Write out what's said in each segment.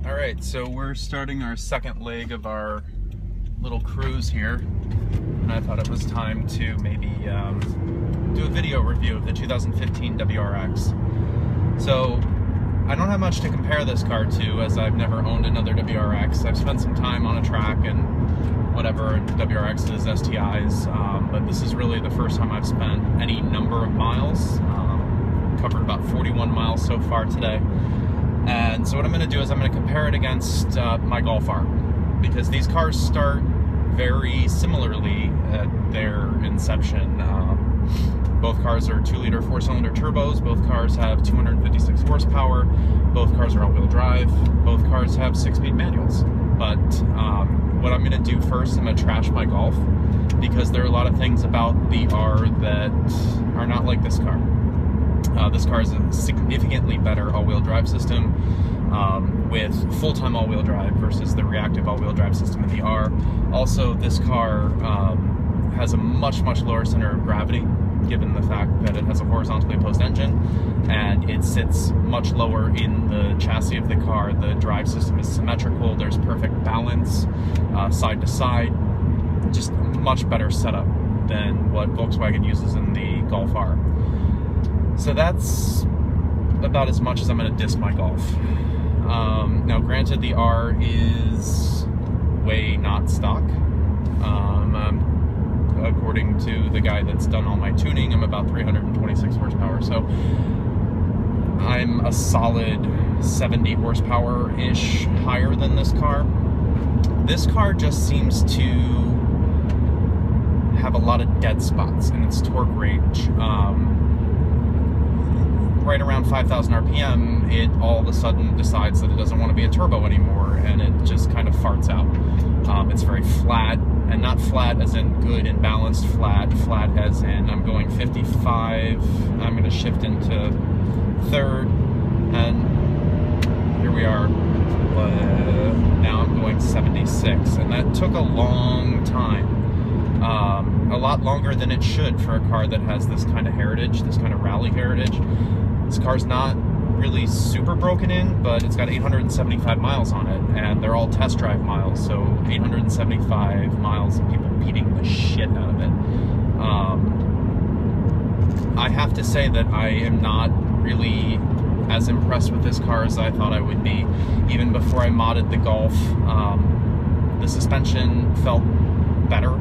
Alright, so we're starting our second leg of our little cruise here, and I thought it was time to maybe do a video review of the 2015 WRX. So, I don't have much to compare this car to, as I've never owned another WRX. I've spent some time on a track and whatever, WRXs, STIs, but this is really the first time I've spent any number of miles. Covered about 41 miles so far today. And so what I'm going to do is I'm going to compare it against my Golf R, because these cars start very similarly at their inception. Both cars are 2-liter 4-cylinder turbos, both cars have 256 horsepower, both cars are all-wheel drive, both cars have 6-speed manuals. But what I'm going to do first, I'm going to trash my Golf, because there are a lot of things about the R that are not like this car. This car is a significantly better all-wheel drive system with full-time all-wheel drive versus the reactive all-wheel drive system in the R. Also, this car has a much lower center of gravity, given the fact that it has a horizontally opposed engine, and it sits much lower in the chassis of the car. The drive system is symmetrical, there's perfect balance, side to side, just a much better setup than what Volkswagen uses in the Golf R. So that's about as much as I'm going to diss my Golf. Now granted, the R is way not stock. According to the guy that's done all my tuning, I'm about 326 horsepower, so I'm a solid 70 horsepower-ish higher than this car. This car just seems to have a lot of dead spots in its torque range. Right around 5,000 RPM, it all of a sudden decides that it doesn't want to be a turbo anymore, and it just kind of farts out. It's very flat, and not flat as in good and balanced flat, flat as in I'm going 55, I'm going to shift into third, and here we are. Now I'm going 76, and that took a long time. A lot longer than it should for a car that has this kind of heritage, this kind of rally heritage. This car's not really super broken in, but it's got 875 miles on it, and they're all test drive miles, so 875 miles of people beating the shit out of it. I have to say that I am not really as impressed with this car as I thought I would be. Even before I modded the Golf, the suspension felt better.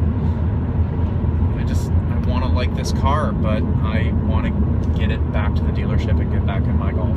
I want to like this car, but I want to get it back to the dealership and get back in my Golf.